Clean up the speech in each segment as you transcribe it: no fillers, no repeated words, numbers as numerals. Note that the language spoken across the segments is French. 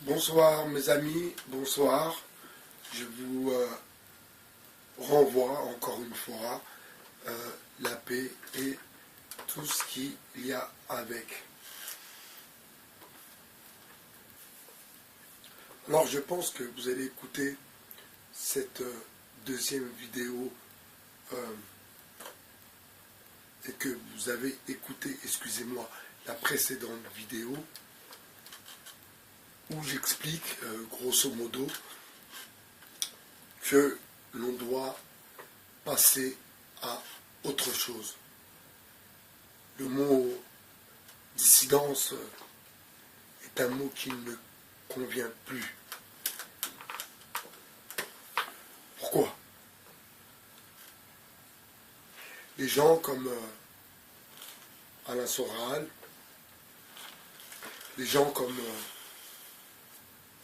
Bonsoir mes amis, bonsoir. Je vous renvoie encore une fois la paix et tout ce qu'il y a avec. Alors je pense que vous allez écouter cette deuxième vidéo et que vous avez écouté, excusez-moi, la précédente vidéo où j'explique grosso modo que l'on doit passer à autre chose. Le mot dissidence est un mot qui ne convient plus. Pourquoi? Les gens comme Alain Soral, les gens comme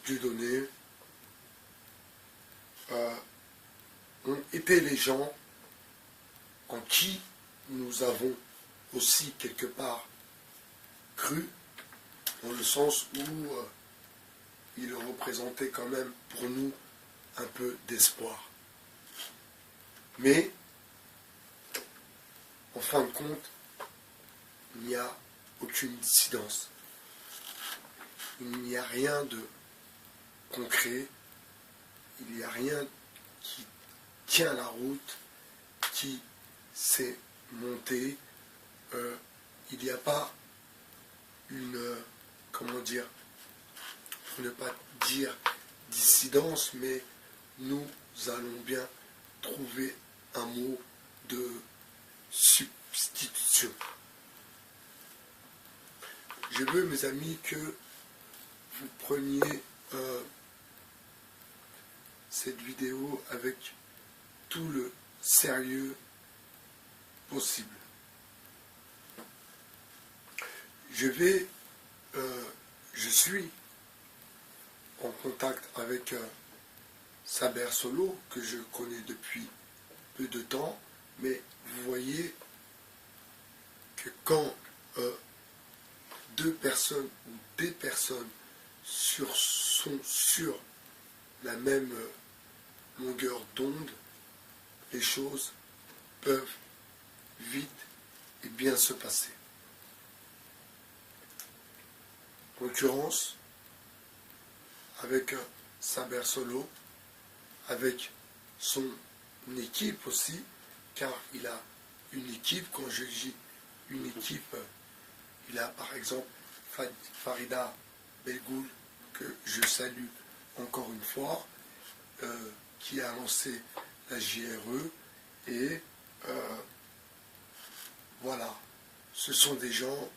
Dieudonné, ont été les gens en qui nous avons aussi quelque part cru, dans le sens où ils représentaient quand même pour nous un peu d'espoir. Mais, en fin de compte, il n'y a aucune dissidence. Il n'y a rien de concret, il n'y a rien qui tient la route, qui s'est monté. Il n'y a pas une, comment dire, pour ne pas dire dissidence, mais nous allons bien trouver un mot de substitution. Je veux, mes amis, que vous preniez cette vidéo avec tout le sérieux possible. Je suis en contact avec Saber Solo, que je connais depuis peu de temps, mais vous voyez que quand deux personnes ou des personnes sont sur la même longueur d'onde, les choses peuvent vite et bien se passer. En l'occurrence, avec Saber Solo, avec son équipe aussi, car il a une équipe. Quand je dis une équipe, il a par exemple Farida Belgoul, que je salue encore une fois, qui a lancé la JRE, et voilà, ce sont des gens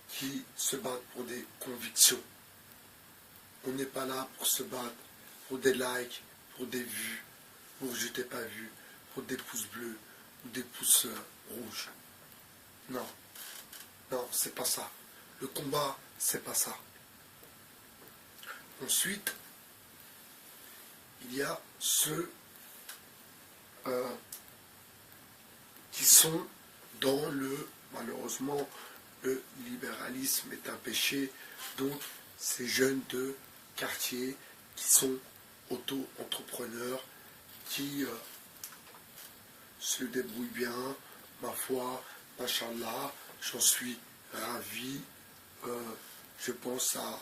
qui se battent pour des convictions. On n'est pas là pour se battre pour des likes, pour des vues, pour je t'ai pas vu, pour des pouces bleus ou des pouces rouges. Non, non, c'est pas ça. Le combat, c'est pas ça. Ensuite, il y a ceux qui sont dans le, malheureusement, le libéralisme est un péché, donc ces jeunes de quartier qui sont auto-entrepreneurs, qui se débrouillent bien, ma foi, machallah, j'en suis ravi. Je pense à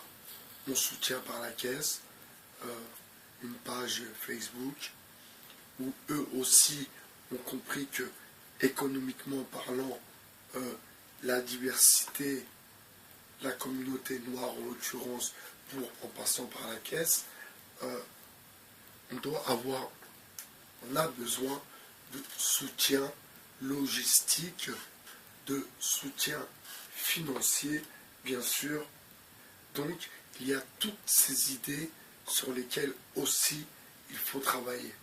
mon soutien par la caisse, une page Facebook, où eux aussi ont compris que, économiquement parlant, la diversité, la communauté noire en l'occurrence, en passant par la caisse, on a besoin de soutien logistique, de soutien financier, bien sûr. Donc, il y a toutes ces idées sur lesquelles aussi il faut travailler.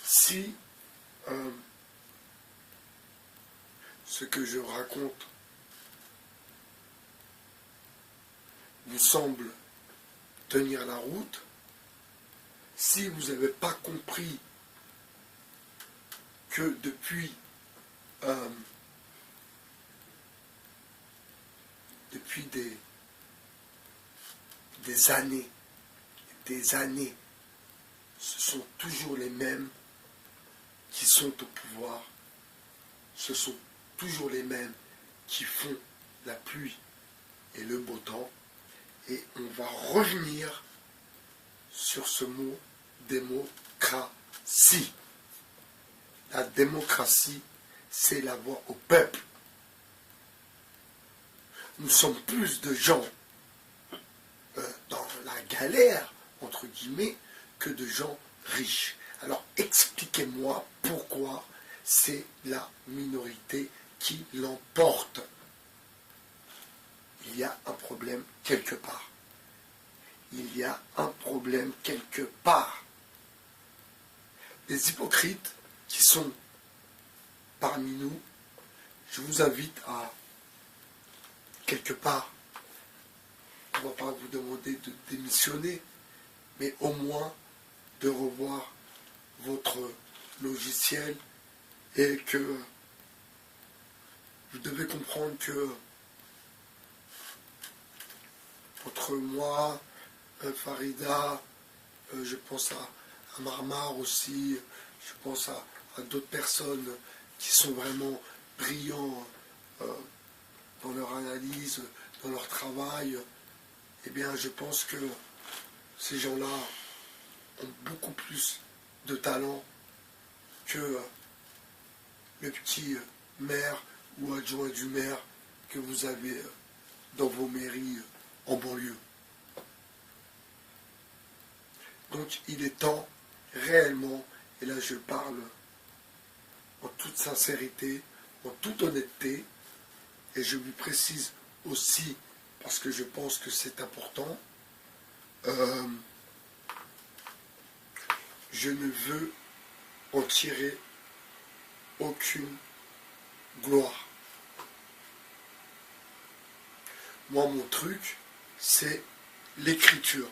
Si ce que je raconte vous semble tenir la route, si vous n'avez pas compris que depuis depuis des années, ce sont toujours les mêmes qui sont au pouvoir, ce sont toujours les mêmes qui font la pluie et le beau temps, et on va revenir sur ce mot démocratie. La démocratie, c'est la voix au peuple. Nous sommes plus de gens dans la galère, entre guillemets, que de gens riches. Alors expliquez-moi pourquoi c'est la minorité qui l'emporte. Il y a un problème quelque part. Il y a un problème quelque part. Les hypocrites qui sont parmi nous, je vous invite à, quelque part, on ne va pas vous demander de démissionner, mais au moins de revoir votre logiciel et que vous devez comprendre que entre moi, Farida, je pense à Marmar aussi, je pense à d'autres personnes qui sont vraiment brillants dans leur analyse, dans leur travail, eh bien je pense que ces gens-là ont beaucoup plus de talent que le petit maire ou adjoint du maire que vous avez dans vos mairies en banlieue. Donc il est temps réellement, et là je parle en toute sincérité, en toute honnêteté, et je vous précise aussi, parce que je pense que c'est important, je ne veux en tirer aucune gloire. Moi, mon truc, c'est l'écriture.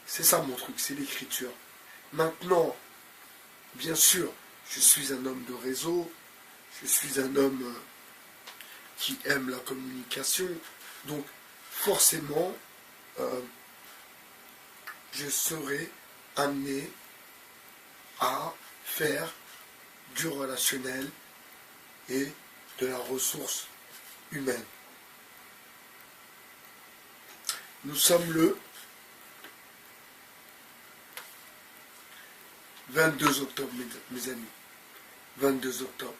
C'est ça mon truc, c'est l'écriture. Maintenant, bien sûr, je suis un homme de réseau, je suis un homme qui aime la communication, donc forcément, je serai amené à faire du relationnel et de la ressource humaine. Nous sommes le 22 octobre, mes amis. 22 octobre.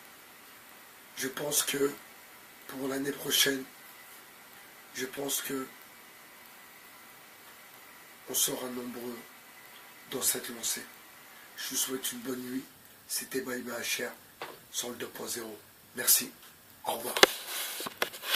Je pense que pour l'année prochaine, je pense que on sera nombreux dans cette lancée. Je vous souhaite une bonne nuit. C'était Baïba HR sur le 2.0. Merci. Au revoir.